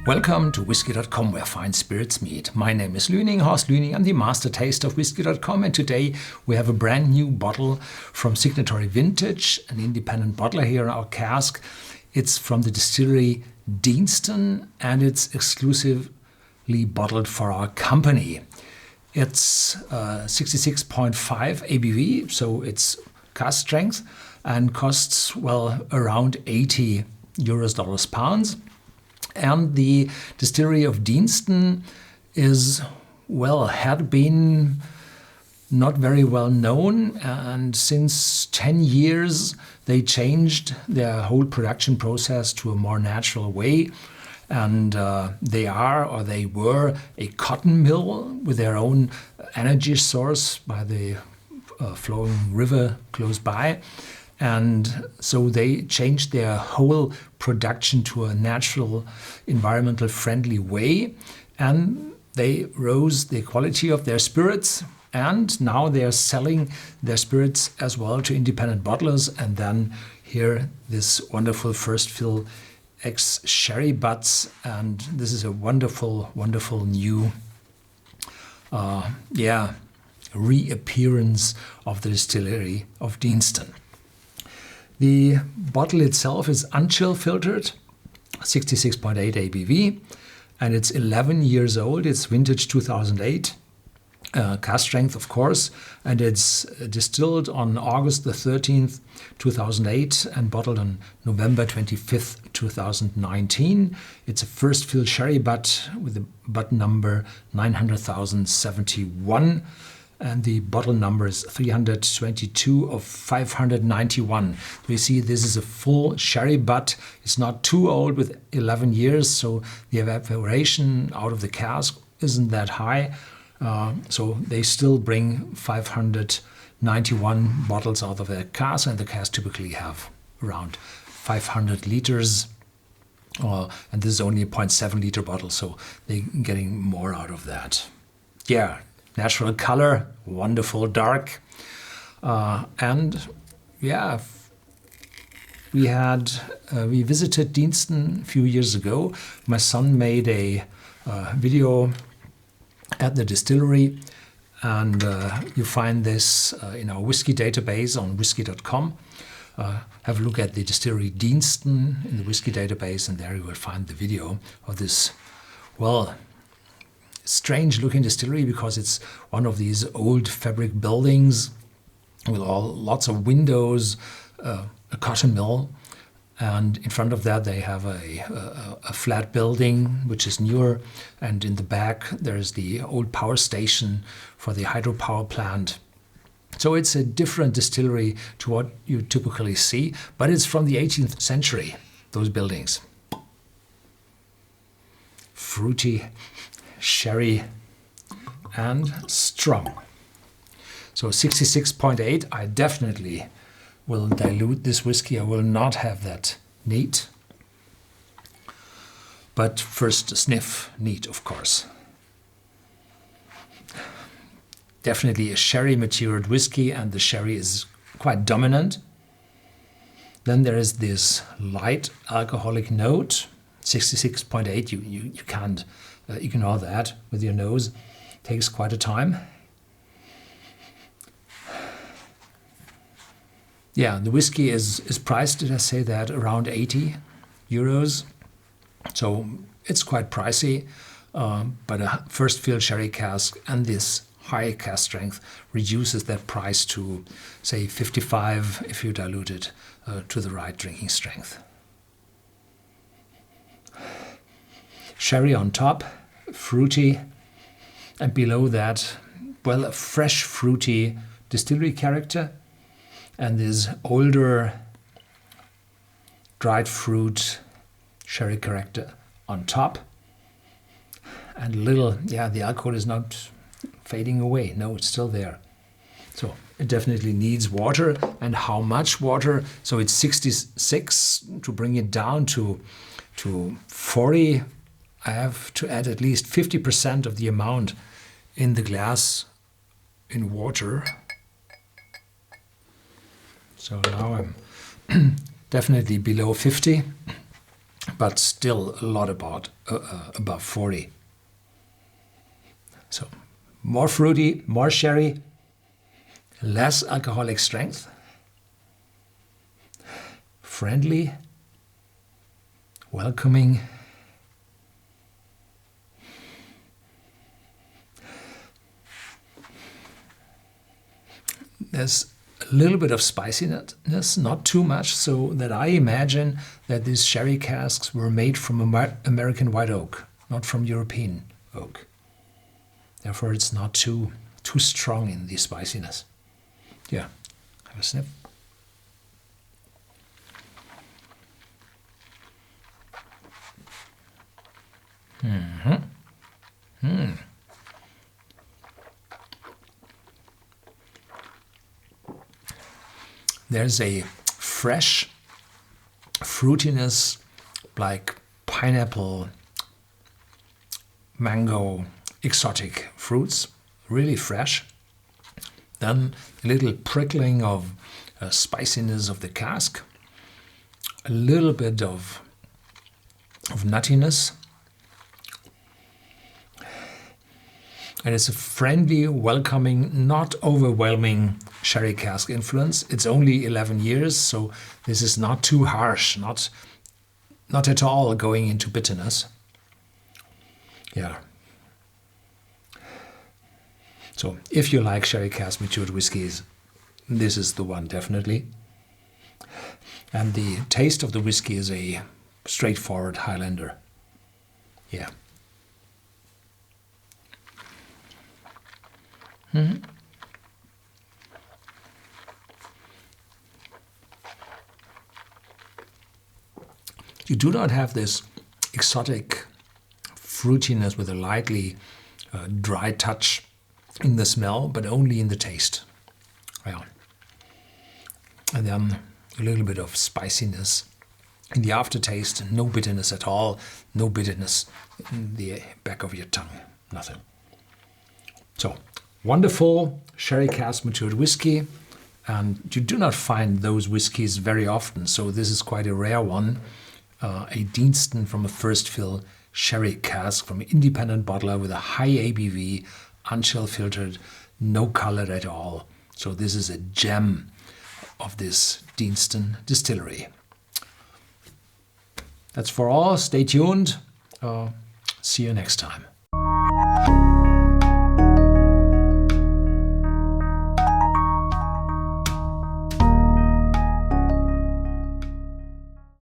Welcome to Whisky.com, where fine spirits meet. My name is Horst Lüning. I'm the master taster of Whisky.com, and today we have a brand new bottle from Signatory Vintage, an independent bottler here in our cask. It's from the distillery Deanston, and it's exclusively bottled for our company. It's 66.5 ABV, so it's cask strength, and costs, well, around 80 euros, pounds. And the distillery of Deanston is, well, had been not very well known, and since 10 years they changed their whole production process to a more natural way. And they were a cotton mill with their own energy source by the flowing river close by. And so they changed their whole production to a natural, environmental friendly way, and they rose the quality of their spirits, and now they are selling their spirits as well to independent bottlers. And then here this wonderful first fill ex-sherry butts, and this is a wonderful, wonderful new reappearance of the distillery of Deanston. The bottle itself is unchill filtered, 66.8 ABV, and it's 11 years old. It's vintage 2008, cask strength, of course, and it's distilled on August the 13th, 2008, and bottled on November 25th, 2019. It's a first fill sherry butt with the butt number 900,071. And the bottle number is 322 of 591. We see this is a full sherry butt. It's not too old with 11 years, so the evaporation out of the cask isn't that high. So they still bring 591 bottles out of their cask, and the cask typically have around 500 liters. And this is only a 0.7 liter bottle, so they're getting more out of that. Yeah. Natural color, wonderful dark, and yeah, we visited Deanston a few years ago. My son made a video at the distillery, and you find this in our whiskey database on Whisky.com. Have a look at the distillery Deanston in the whiskey database, and there you will find the video of this, well, strange looking distillery, because it's one of these old fabric buildings with lots of windows, a cotton mill, and in front of that they have a flat building which is newer, and in the back there's the old power station for the hydropower plant. So it's a different distillery to what you typically see, but it's from the 18th century, those buildings. Fruity, sherry, and strong. So 66.8, I definitely will dilute this whiskey. I will not have that neat. But first a sniff, neat, of course. Definitely a sherry matured whiskey, and the sherry is quite dominant. Then there is this light alcoholic note, 66.8. You can't ignore that with your nose. Takes quite a time. Yeah, the whiskey is priced, did I say that, around 80 euros. So it's quite pricey, but a first fill sherry cask and this high cask strength reduces that price to, say, 55 if you dilute it to the right drinking strength. Sherry on top, fruity, and below that, well, a fresh fruity distillery character, and this older dried fruit sherry character on top. And the alcohol is not fading away. No, it's still there. So it definitely needs water. And how much water? So it's 66. To bring it down to 40, I have to add at least 50% of the amount in the glass in water. So now I'm definitely below 50. but still a lot above 40. So more fruity, more sherry, less alcoholic strength, friendly, welcoming. There's a little bit of spiciness, not too much, so that I imagine that these sherry casks were made from American white oak, not from European oak. Therefore, it's not too strong in the spiciness. Yeah, have a sniff. There's a fresh fruitiness like pineapple, mango, exotic fruits, really fresh. Then a little prickling of spiciness of the cask, a little bit of nuttiness. And it's a friendly, welcoming, not overwhelming sherry cask influence. It's only 11 years, so this is not too harsh, not at all going into bitterness. Yeah. So if you like sherry cask matured whiskies, this is the one definitely. And the taste of the whiskey is a straightforward Highlander. Yeah. You do not have this exotic fruitiness with a lightly dry touch in the smell, but only in the taste. Yeah. And then a little bit of spiciness in the aftertaste, no bitterness at all, no bitterness in the back of your tongue, nothing. So, wonderful sherry cask matured whiskey, and you do not find those whiskies very often, so this is quite a rare one. A Deanston from a first fill sherry cask from an independent bottler with a high ABV, unchill filtered, no color at all. So this is a gem of this Deanston distillery. That's for all. Stay tuned. See you next time.